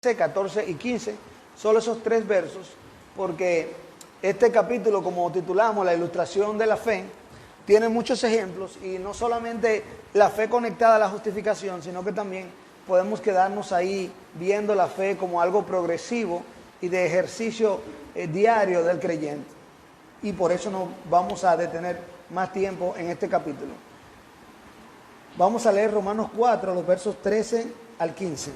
14 y 15, solo esos 3 versos, porque este capítulo, como titulamos, la ilustración de la fe, tiene muchos ejemplos y no solamente la fe conectada a la justificación, sino que también podemos quedarnos ahí viendo la fe como algo progresivo y de ejercicio diario del creyente. Y por eso nos vamos a detener más tiempo en este capítulo. Vamos a leer Romanos 4, los versos 13 al 15.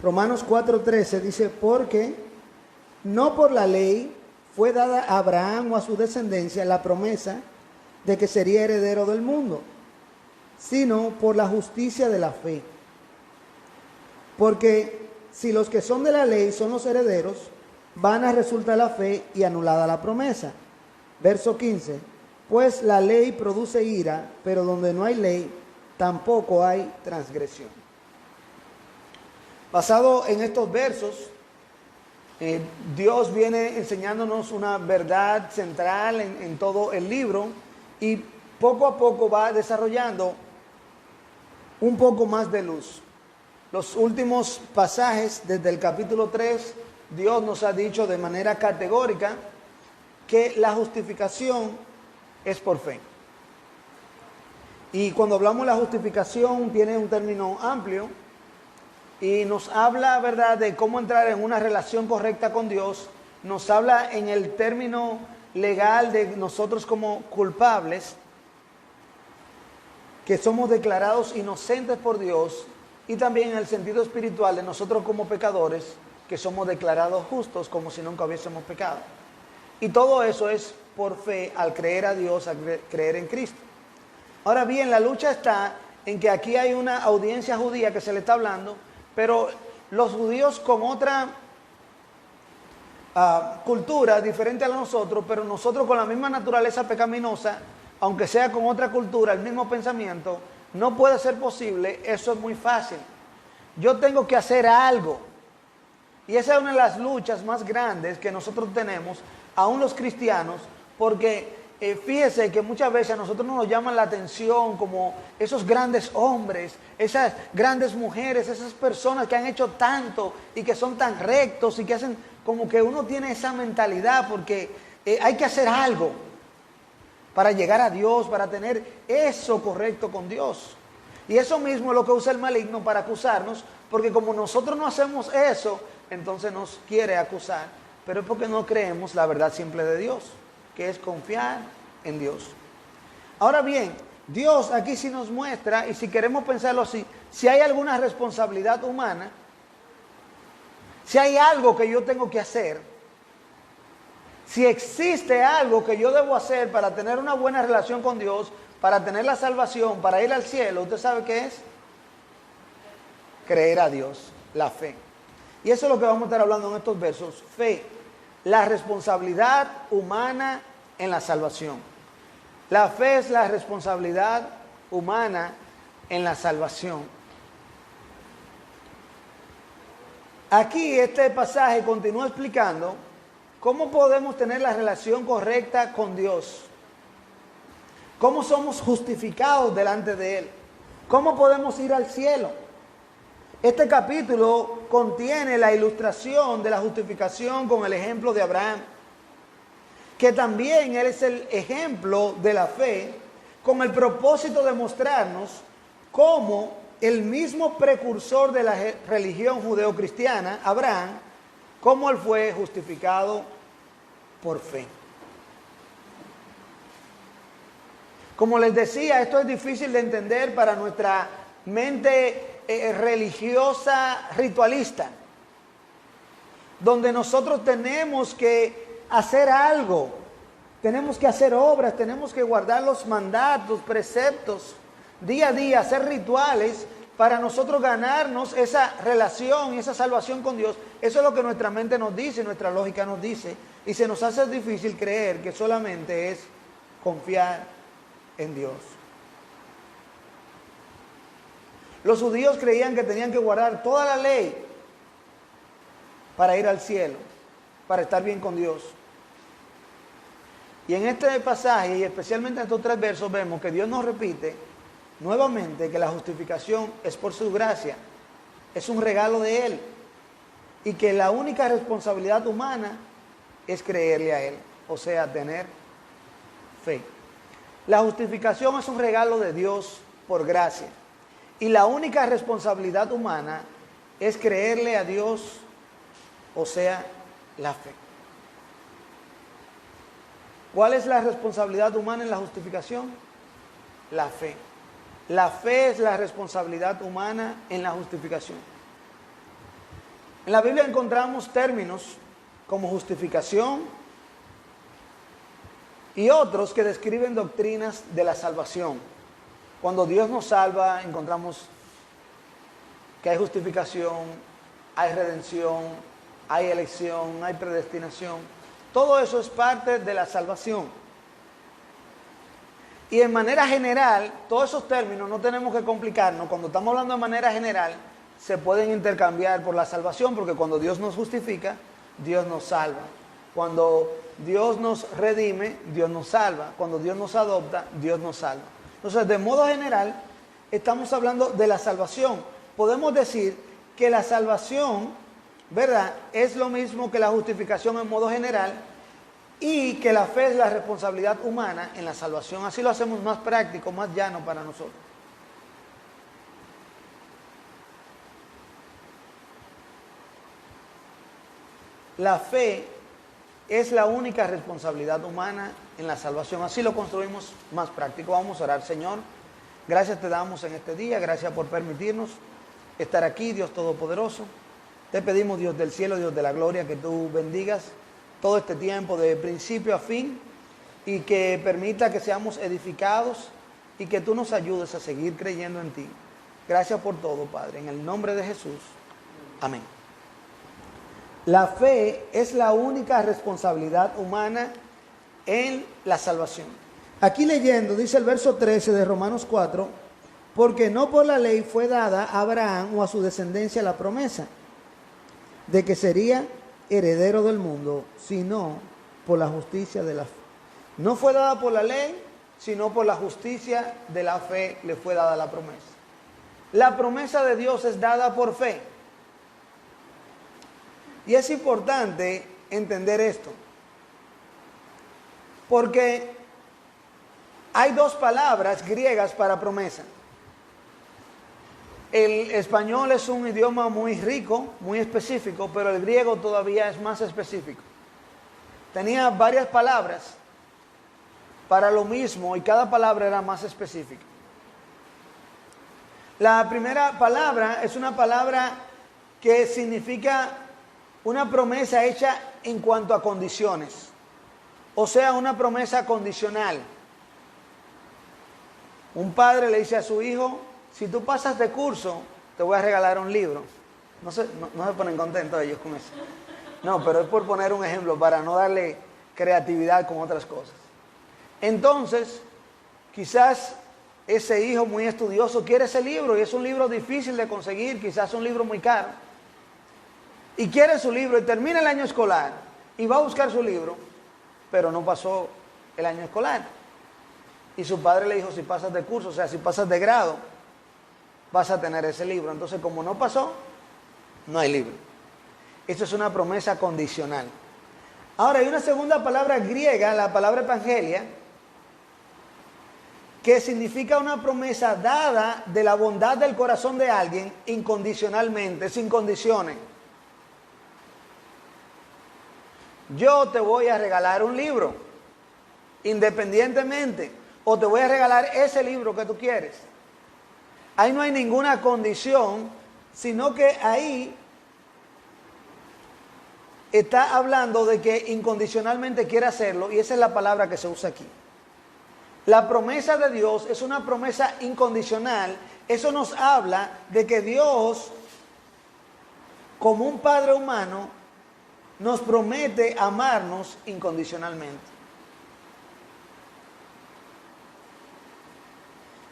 Romanos 4:13 dice, porque no por la ley fue dada a Abraham o a su descendencia la promesa de que sería heredero del mundo, sino por la justicia de la fe. Porque si los que son de la ley son los herederos, vana resulta la fe y anulada la promesa. Verso 15, pues la ley produce ira, pero donde no hay ley, tampoco hay transgresión. Basado en estos versos, Dios viene enseñándonos una verdad central en todo el libro y poco a poco va desarrollando un poco más de luz. Los últimos pasajes, desde el capítulo 3, Dios nos ha dicho de manera categórica que la justificación es por fe. Y cuando hablamos de la justificación, tiene un término amplio y nos habla, ¿verdad?, de cómo entrar en una relación correcta con Dios. Nos habla en el término legal de nosotros como culpables, que somos declarados inocentes por Dios, y también en el sentido espiritual de nosotros como pecadores, que somos declarados justos como si nunca hubiésemos pecado. Y todo eso es por fe, al creer a Dios, al creer en Cristo. Ahora bien, la lucha está en que aquí hay una audiencia judía que se le está hablando, pero los judíos con otra cultura diferente a la nosotros, pero nosotros con la misma naturaleza pecaminosa, aunque sea con otra cultura, el mismo pensamiento, no puede ser posible. Eso es muy fácil. Yo tengo que hacer algo. Y esa es una de las luchas más grandes que nosotros tenemos, aún los cristianos, porque fíjese que muchas veces a nosotros nos llaman la atención como esos grandes hombres, esas grandes mujeres, esas personas que han hecho tanto y que son tan rectos y que hacen como que uno tiene esa mentalidad porque hay que hacer algo para llegar a Dios, para tener eso correcto con Dios. Y eso mismo es lo que usa el maligno para acusarnos, porque como nosotros no hacemos eso, entonces nos quiere acusar, pero es porque no creemos la verdad simple de Dios, que es confiar en Dios. Ahora bien, Dios aquí sí nos muestra, y si queremos pensarlo así, si hay alguna responsabilidad humana, si hay algo que yo tengo que hacer, si existe algo que yo debo hacer para tener una buena relación con Dios, para tener la salvación, para ir al cielo, ¿usted sabe qué es? Creer a Dios, la fe. Y eso es lo que vamos a estar hablando en estos versos, fe. La responsabilidad humana en la salvación. La fe es la responsabilidad humana en la salvación. Aquí este pasaje continúa explicando cómo podemos tener la relación correcta con Dios. Cómo somos justificados delante de Él. Cómo podemos ir al cielo. Este capítulo contiene la ilustración de la justificación con el ejemplo de Abraham, que también él es el ejemplo de la fe, con el propósito de mostrarnos cómo el mismo precursor de la religión judeocristiana, Abraham, cómo él fue justificado por fe. Como les decía, esto es difícil de entender para nuestra mente religiosa ritualista, donde nosotros tenemos que hacer algo, tenemos que hacer obras, tenemos que guardar los mandatos, preceptos, día a día, hacer rituales para nosotros ganarnos esa relación y esa salvación con Dios. Eso es lo que nuestra mente nos dice, nuestra lógica nos dice, y se nos hace difícil creer que solamente es confiar en Dios. Los judíos creían que tenían que guardar toda la ley para ir al cielo, para estar bien con Dios. Y en este pasaje, y especialmente en estos 3 versos, vemos que Dios nos repite nuevamente que la justificación es por su gracia, es un regalo de Él, y que la única responsabilidad humana es creerle a Él, o sea, tener fe. La justificación es un regalo de Dios por gracia, y la única responsabilidad humana es creerle a Dios, o sea, la fe. ¿Cuál es la responsabilidad humana en la justificación? La fe. La fe es la responsabilidad humana en la justificación. En la Biblia encontramos términos como justificación y otros que describen doctrinas de la salvación. Cuando Dios nos salva, encontramos que hay justificación, hay redención, hay elección, hay predestinación. Todo eso es parte de la salvación. Y en manera general, todos esos términos no tenemos que complicarnos. Cuando estamos hablando de manera general, se pueden intercambiar por la salvación, porque cuando Dios nos justifica, Dios nos salva. Cuando Dios nos redime, Dios nos salva. Cuando Dios nos adopta, Dios nos salva. Entonces, de modo general, estamos hablando de la salvación. Podemos decir que la salvación, ¿verdad?, es lo mismo que la justificación en modo general, y que la fe es la responsabilidad humana en la salvación. Así lo hacemos más práctico, más llano para nosotros. La fe es la única responsabilidad humana en la salvación. Así lo construimos más práctico. Vamos a orar. Señor, gracias te damos en este día. Gracias por permitirnos estar aquí, Dios Todopoderoso. Te pedimos, Dios del cielo, Dios de la gloria, que tú bendigas todo este tiempo de principio a fin y que permita que seamos edificados y que tú nos ayudes a seguir creyendo en ti. Gracias por todo, Padre. En el nombre de Jesús. Amén. La fe es la única responsabilidad humana en la salvación. Aquí leyendo, dice el verso 13 de Romanos 4, porque no por la ley fue dada a Abraham o a su descendencia la promesa de que sería heredero del mundo, sino por la justicia de la fe. No fue dada por la ley, sino por la justicia de la fe le fue dada la promesa. La promesa de Dios es dada por fe. Y es importante entender esto, porque hay 2 palabras griegas para promesa. El español es un idioma muy rico, muy específico, pero el griego todavía es más específico. Tenía varias palabras para lo mismo y cada palabra era más específica. La primera palabra es una palabra que significa una promesa hecha en cuanto a condiciones, o sea, una promesa condicional. Un padre le dice a su hijo: si tú pasas de curso, te voy a regalar un libro. No se ponen contentos ellos con eso. No, pero es por poner un ejemplo, para no darle creatividad con otras cosas. Entonces, quizás ese hijo muy estudioso quiere ese libro, y es un libro difícil de conseguir, quizás un libro muy caro. Y quiere su libro, y termina el año escolar, y va a buscar su libro, pero no pasó el año escolar. Y su padre le dijo: si pasas de curso, o sea, si pasas de grado, vas a tener ese libro. Entonces, como no pasó, no hay libro. Esto es una promesa condicional. Ahora, hay una segunda palabra griega, la palabra evangelia, que significa una promesa dada de la bondad del corazón de alguien incondicionalmente, sin condiciones. Yo te voy a regalar un libro, independientemente, o te voy a regalar ese libro que tú quieres. Ahí no hay ninguna condición, sino que ahí está hablando de que incondicionalmente quiere hacerlo, y esa es la palabra que se usa aquí. La promesa de Dios es una promesa incondicional. Eso nos habla de que Dios, como un padre humano, nos promete amarnos incondicionalmente.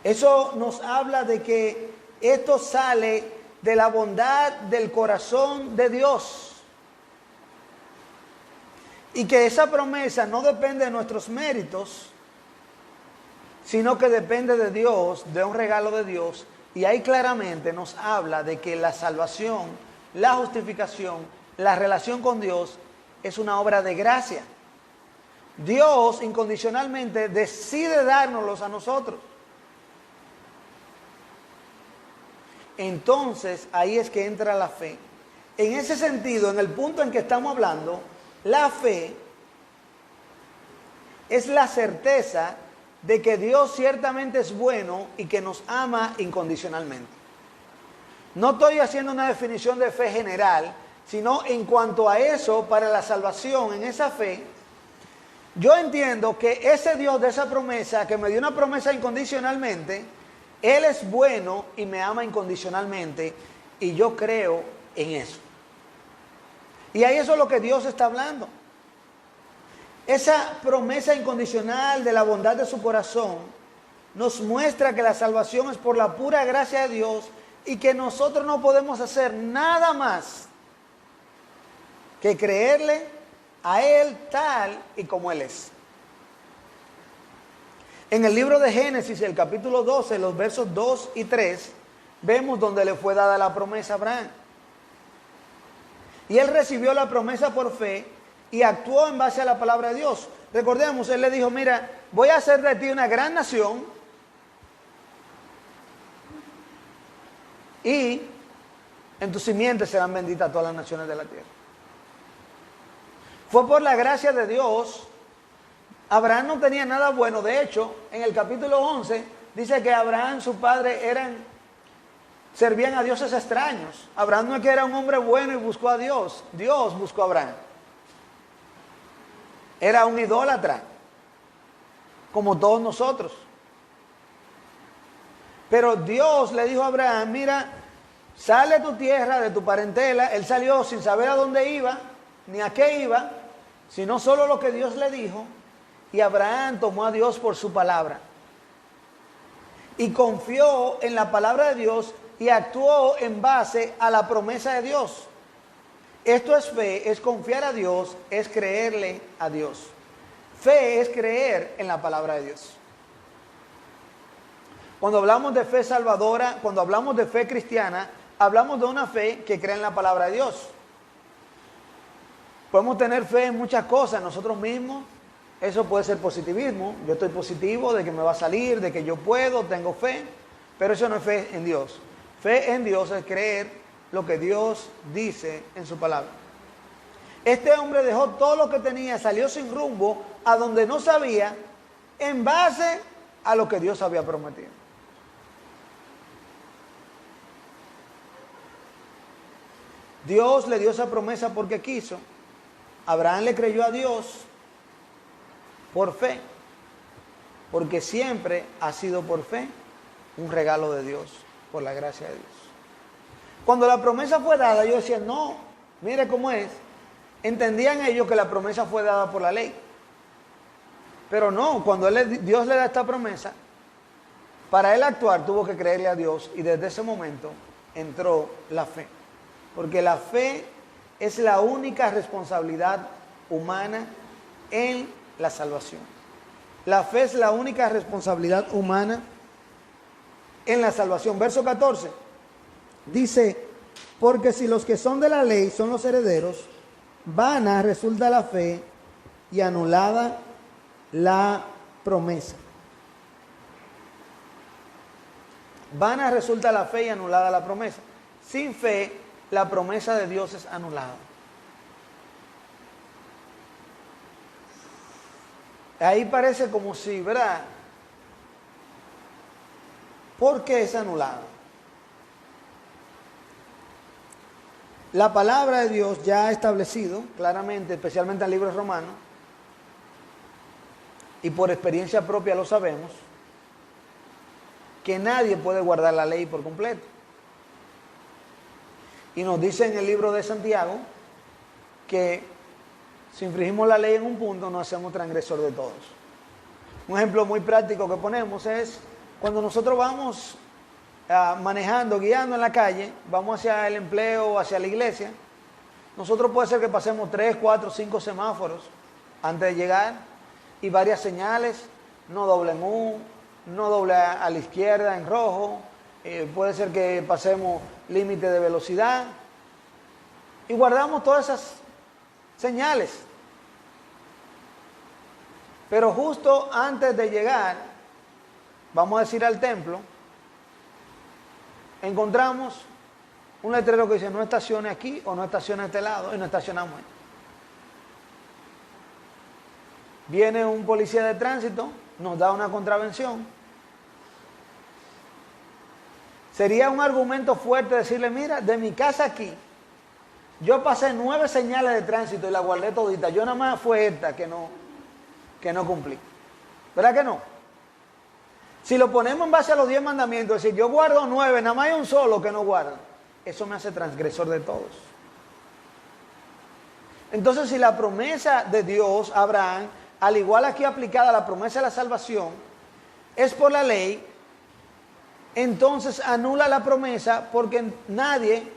Eso nos habla de que Esto sale de la bondad del corazón de Dios. Y que esa promesa no depende de nuestros méritos, sino que depende de Dios, de un regalo de Dios. Y ahí claramente nos habla de que la salvación, la justificación, la relación con Dios es una obra de gracia. Dios incondicionalmente decide dárnoslos a nosotros. Entonces, ahí es que entra la fe. En ese sentido, en el punto en que estamos hablando, la fe es la certeza de que Dios ciertamente es bueno y que nos ama incondicionalmente. No estoy haciendo una definición de fe general, sino en cuanto a eso, para la salvación, en esa fe, yo entiendo que ese Dios de esa promesa, que me dio una promesa incondicionalmente, Él es bueno y me ama incondicionalmente, y yo creo en eso. Y ahí eso es lo que Dios está hablando. Esa promesa incondicional de la bondad de su corazón nos muestra que la salvación es por la pura gracia de Dios y que nosotros no podemos hacer nada más que creerle a Él tal y como Él es. En el libro de Génesis, el capítulo 12, los versos 2 y 3, vemos donde le fue dada la promesa a Abraham. Y él recibió la promesa por fe y actuó en base a la palabra de Dios. Recordemos, él le dijo, mira, voy a hacer de ti una gran nación y en tus simientes serán benditas todas las naciones de la tierra. Fue por la gracia de Dios. Abraham no tenía nada bueno. De hecho, en el capítulo 11 dice que Abraham, su padre, servían a dioses extraños. Abraham no es que era un hombre bueno y buscó a Dios. Dios buscó a Abraham. Era un idólatra, como todos nosotros. Pero Dios le dijo a Abraham, mira, sale de tu tierra, de tu parentela. Él salió sin saber a dónde iba, ni a qué iba, sino solo lo que Dios le dijo. Y Abraham tomó a Dios por su palabra. Y confió en la palabra de Dios y actuó en base a la promesa de Dios. Esto es fe, es confiar a Dios, es creerle a Dios. Fe es creer en la palabra de Dios. Cuando hablamos de fe salvadora, cuando hablamos de fe cristiana, hablamos de una fe que cree en la palabra de Dios. Podemos tener fe en muchas cosas, nosotros mismos. Eso puede ser positivismo. Yo estoy positivo de que me va a salir, de que yo puedo, tengo fe. Pero eso no es fe en Dios. Fe en Dios es creer lo que Dios dice en su palabra. Este hombre dejó todo lo que tenía, salió sin rumbo, a donde no sabía, en base a lo que Dios había prometido. Dios le dio esa promesa porque quiso. Abraham le creyó a Dios por fe, porque siempre ha sido por fe un regalo de Dios, por la gracia de Dios. Cuando la promesa fue dada, yo decía, no, mire cómo es. Entendían ellos que la promesa fue dada por la ley. Pero no, cuando Dios le da esta promesa, para él actuar tuvo que creerle a Dios y desde ese momento entró la fe. Porque la fe es la única responsabilidad humana en la salvación. La fe es la única responsabilidad humana en la salvación. Verso 14 dice, porque si los que son de la ley son los herederos, vana resulta la fe y anulada la promesa. Vana resulta la fe y anulada la promesa. Sin fe, la promesa de Dios es anulada. Ahí parece como si, ¿verdad? ¿Por qué es anulada? La palabra de Dios ya ha establecido claramente, especialmente en el libro romano, y por experiencia propia lo sabemos, que nadie puede guardar la ley por completo. Y nos dice en el libro de Santiago que si infringimos la ley en un punto, nos hacemos transgresor de todos. Un ejemplo muy práctico que ponemos es cuando nosotros vamos manejando, guiando en la calle, vamos hacia el empleo o hacia la iglesia, nosotros puede ser que pasemos 3, 4, 5 semáforos antes de llegar y varias señales, no doble en U, no doble a la izquierda en rojo, puede ser que pasemos límite de velocidad y guardamos todas esas señales. Pero justo antes de llegar, vamos a decir al templo, encontramos un letrero que dice no estacione aquí o no estacione a este lado y no estacionamos ahí. Viene un policía de tránsito, nos da una contravención. Sería un argumento fuerte decirle, mira, de mi casa aquí, yo pasé 9 señales de tránsito y la guardé todita. Yo nada más fue esta que no cumplí. ¿Verdad que no? Si lo ponemos en base a los 10 mandamientos, es decir, yo guardo 9, nada más hay un solo que no guarda. Eso me hace transgresor de todos. Entonces, si la promesa de Dios a Abraham, al igual aquí aplicada la promesa de la salvación, es por la ley, entonces anula la promesa porque nadie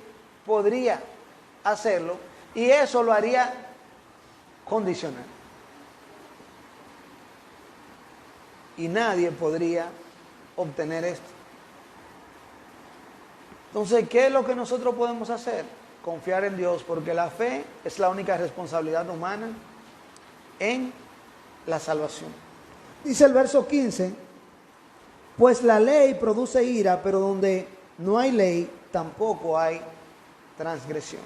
podría hacerlo y eso lo haría condicional. Y nadie podría obtener esto. Entonces, ¿qué es lo que nosotros podemos hacer? Confiar en Dios, porque la fe es la única responsabilidad humana en la salvación. Dice el verso 15, pues la ley produce ira, pero donde no hay ley, tampoco hay transgresión.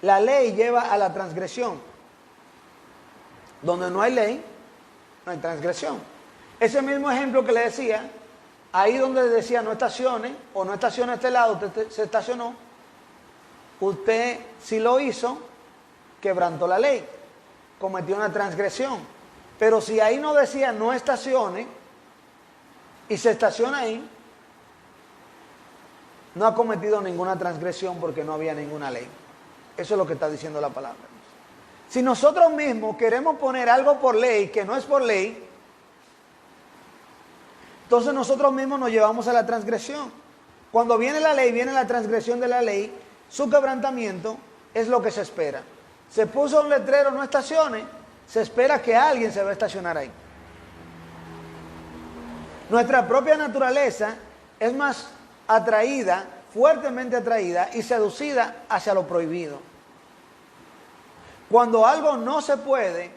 La ley lleva a la transgresión. Donde no hay ley, no hay transgresión. Ese mismo ejemplo que le decía, ahí donde decía no estacione o no estacione a este lado, usted se estacionó, usted si lo hizo, quebrantó la ley, cometió una transgresión. Pero si ahí no decía no estacione y se estaciona ahí, no ha cometido ninguna transgresión porque no había ninguna ley. Eso es lo que está diciendo la palabra. Si nosotros mismos queremos poner algo por ley que no es por ley, entonces nosotros mismos nos llevamos a la transgresión. Cuando viene la ley, viene la transgresión de la ley, su quebrantamiento es lo que se espera. Se puso un letrero no estacione, se espera que alguien se va a estacionar ahí. Nuestra propia naturaleza es más atraída, fuertemente atraída y seducida hacia lo prohibido. Cuando algo no se puede,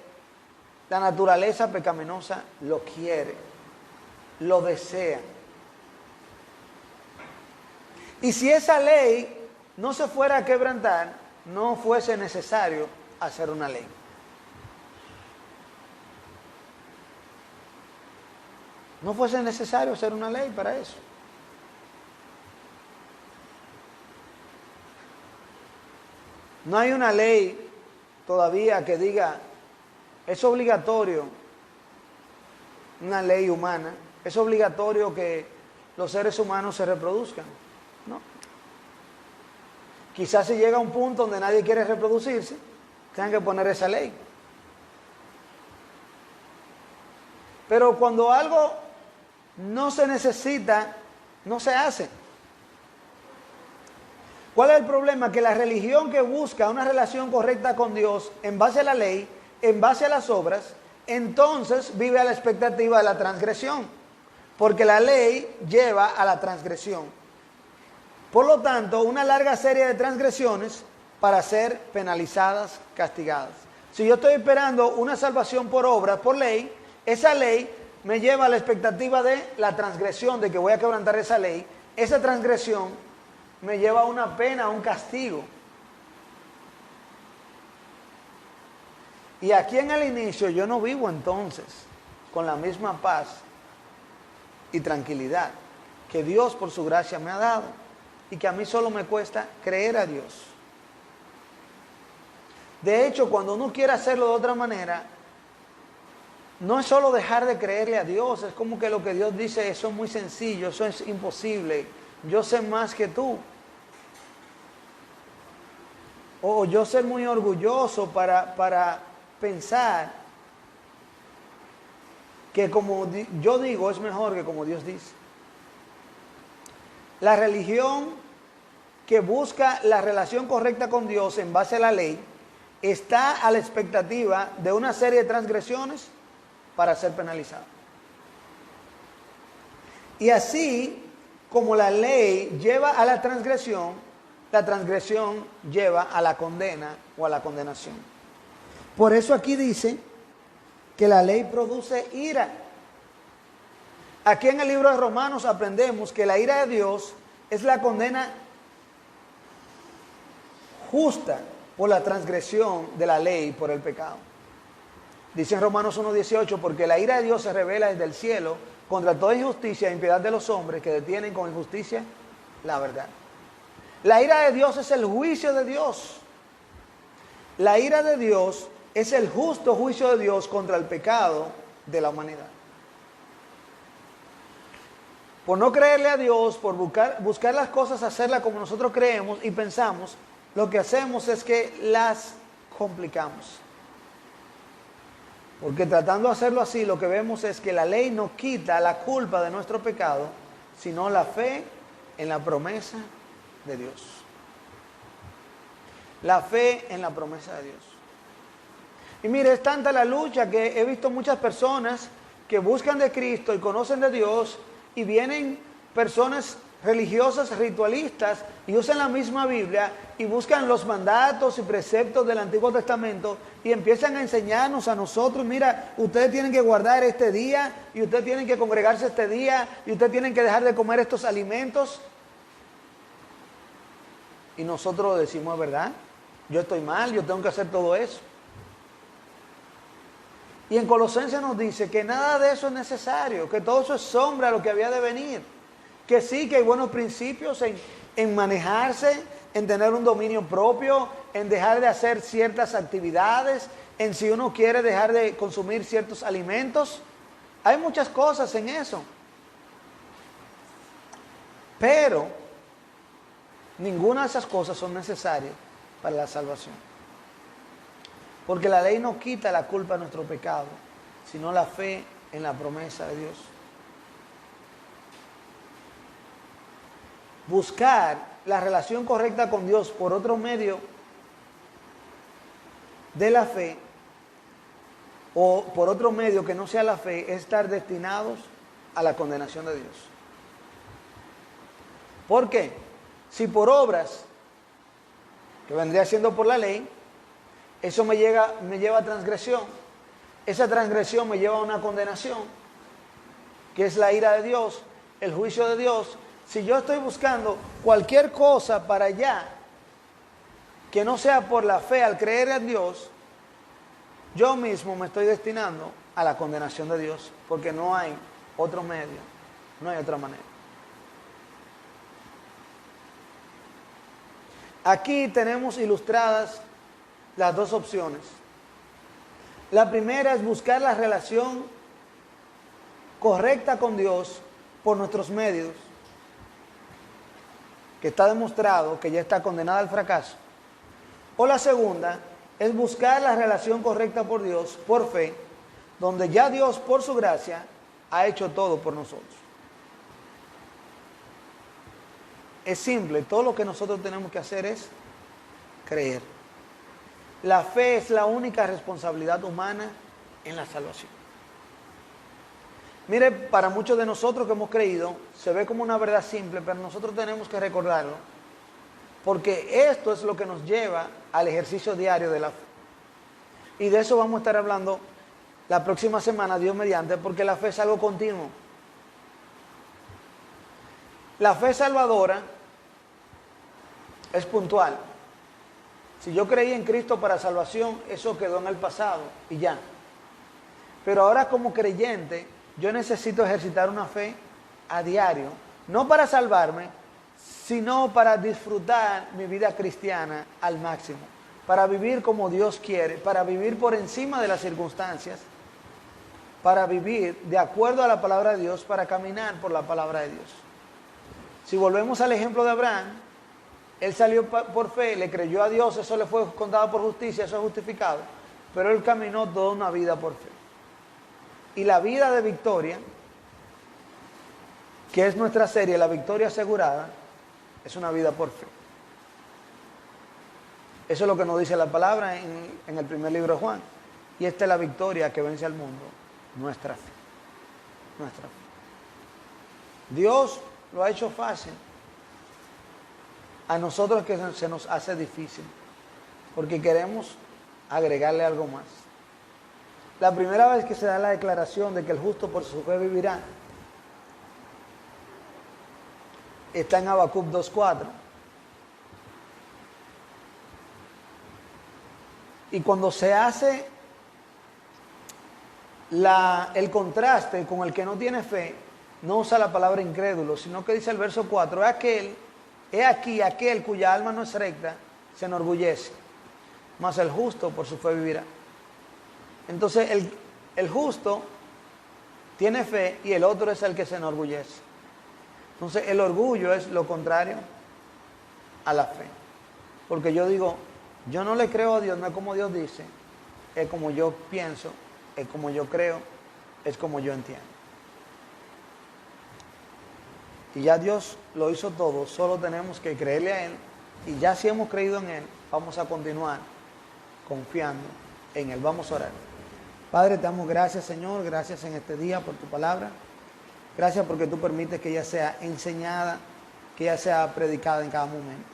la naturaleza pecaminosa lo quiere, lo desea. Y si esa ley no se fuera a quebrantar, no fuese necesario hacer una ley. No fuese necesario hacer una ley para eso. No hay una ley todavía que diga, es obligatorio, una ley humana, es obligatorio que los seres humanos se reproduzcan. No. Quizás si llega a un punto donde nadie quiere reproducirse, tengan que poner esa ley. Pero cuando algo no se necesita, no se hace. ¿Cuál es el problema? Que la religión que busca una relación correcta con Dios en base a la ley, en base a las obras, entonces vive a la expectativa de la transgresión. Porque la ley lleva a la transgresión. Por lo tanto, una larga serie de transgresiones para ser penalizadas, castigadas. Si yo estoy esperando una salvación por obra, por ley, esa ley me lleva a la expectativa de la transgresión, de que voy a quebrantar esa ley. Esa transgresión me lleva a una pena, a un castigo. Y aquí en el inicio yo no vivo entonces con la misma paz y tranquilidad que Dios por su gracia me ha dado y que a mí solo me cuesta creer a Dios. De hecho, cuando uno quiere hacerlo de otra manera, no es solo dejar de creerle a Dios, es como que lo que Dios dice, eso es muy sencillo, eso es imposible, yo sé más que tú. O yo ser muy orgulloso para pensar que como yo digo es mejor que como Dios dice. La religión que busca la relación correcta con Dios en base a la ley está a la expectativa de una serie de transgresiones para ser penalizada. Y así como la ley lleva a la transgresión lleva a la condena o a la condenación. Por eso aquí dice que la ley produce ira. Aquí en el libro de Romanos aprendemos que la ira de Dios es la condena justa por la transgresión de la ley por el pecado. Dice en Romanos 1:18, porque la ira de Dios se revela desde el cielo contra toda injusticia e impiedad de los hombres que detienen con injusticia la verdad. La ira de Dios es el juicio de Dios. La ira de Dios es el justo juicio de Dios contra el pecado de la humanidad. Por no creerle a Dios, por buscar las cosas, hacerlas como nosotros creemos y pensamos, lo que hacemos es que las complicamos. Porque tratando de hacerlo así, lo que vemos es que la ley no quita la culpa de nuestro pecado, sino la fe en la promesa de Dios. La fe en la promesa de Dios. Y mire, es tanta la lucha que he visto muchas personas que buscan de Cristo y conocen de Dios, y vienen personas religiosas, ritualistas, y usan la misma Biblia y buscan los mandatos y preceptos del Antiguo Testamento y empiezan a enseñarnos a nosotros, mira, ustedes tienen que guardar este día y ustedes tienen que congregarse este día y ustedes tienen que dejar de comer estos alimentos. Y nosotros decimos, es verdad, yo estoy mal, yo tengo que hacer todo eso. Y en Colosenses nos dice que nada de eso es necesario, que todo eso es sombra de lo que había de venir. Que sí, que hay buenos principios en manejarse, en tener un dominio propio, en dejar de hacer ciertas actividades, en si uno quiere dejar de consumir ciertos alimentos. Hay muchas cosas en eso. Pero ninguna de esas cosas son necesarias para la salvación. Porque la ley no quita la culpa de nuestro pecado, sino la fe en la promesa de Dios. Buscar la relación correcta con Dios por otro medio de la fe o por otro medio que no sea la fe es estar destinados a la condenación de Dios. ¿Por qué? Si por obras, que vendría siendo por la ley, eso me lleva a transgresión. Esa transgresión me lleva a una condenación, que es la ira de Dios, el juicio de Dios. Si yo estoy buscando cualquier cosa para allá, que no sea por la fe, al creer en Dios, yo mismo me estoy destinando a la condenación de Dios, porque no hay otro medio, no hay otra manera. Aquí tenemos ilustradas las dos opciones. La primera es buscar la relación correcta con Dios por nuestros medios, que está demostrado que ya está condenada al fracaso. O la segunda es buscar la relación correcta por Dios, por fe, donde ya Dios, por su gracia, ha hecho todo por nosotros. Es simple, todo lo que nosotros tenemos que hacer es creer. La fe es la única responsabilidad humana en la salvación. Mire, para muchos de nosotros que hemos creído, se ve como una verdad simple, pero nosotros tenemos que recordarlo, porque esto es lo que nos lleva al ejercicio diario de la fe. Y de eso vamos a estar hablando la próxima semana, Dios mediante, porque la fe es algo continuo. La fe salvadora es puntual. Si yo creí en Cristo para salvación, eso quedó en el pasado y ya. Pero ahora como creyente, yo necesito ejercitar una fe a diario, no para salvarme, sino para disfrutar mi vida cristiana al máximo, para vivir como Dios quiere, para vivir por encima de las circunstancias, para vivir de acuerdo a la palabra de Dios, para caminar por la palabra de Dios. Si volvemos al ejemplo de Abraham, él salió por fe, le creyó a Dios, eso le fue contado por justicia, eso es justificado, pero él caminó toda una vida por fe. Y la vida de victoria que es nuestra serie, La Victoria Asegurada, es una vida por fe. Eso es lo que nos dice la palabra en el primer libro de Juan. Y esta es la victoria que vence al mundo, nuestra fe. Nuestra fe. Dios lo ha hecho fácil. A nosotros que se nos hace difícil, porque queremos agregarle algo más. La primera vez que se da la declaración de que el justo por su fe vivirá, está en Habacuc 2:4. Y cuando se hace el contraste con el que no tiene fe, no usa la palabra incrédulo, sino que dice el verso 4, he aquí aquel cuya alma no es recta, se enorgullece, mas el justo por su fe vivirá. Entonces el justo tiene fe y el otro es el que se enorgullece. Entonces el orgullo es lo contrario a la fe. Porque yo digo, yo no le creo a Dios, no es como Dios dice, es como yo pienso, es como yo creo, es como yo entiendo. Y ya Dios lo hizo todo, solo tenemos que creerle a Él. Y ya si hemos creído en Él, vamos a continuar confiando en Él. Vamos a orar. Padre, te damos gracias, Señor, gracias en este día por tu palabra. Gracias porque tú permites que ella sea enseñada, que ella sea predicada en cada momento.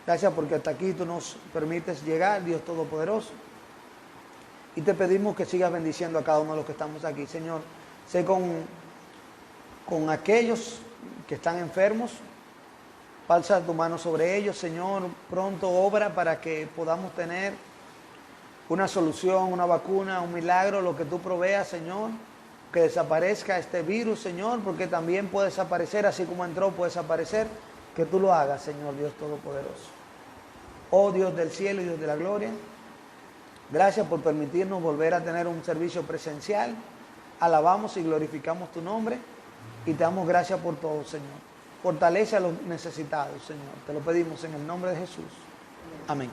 Gracias porque hasta aquí tú nos permites llegar, Dios Todopoderoso. Y te pedimos que sigas bendiciendo a cada uno de los que estamos aquí, Señor. Sé con aquellos que están enfermos, pasa tu mano sobre ellos, Señor. Pronto obra para que podamos tener una solución, una vacuna, un milagro, lo que tú proveas, Señor. Que desaparezca este virus, Señor, porque también puede desaparecer, así como entró, puede desaparecer. Que tú lo hagas, Señor Dios Todopoderoso. Oh Dios del cielo y Dios de la gloria, gracias por permitirnos volver a tener un servicio presencial. Alabamos y glorificamos tu nombre y te damos gracias por todo, Señor. Fortalece a los necesitados, Señor. Te lo pedimos en el nombre de Jesús. Amén.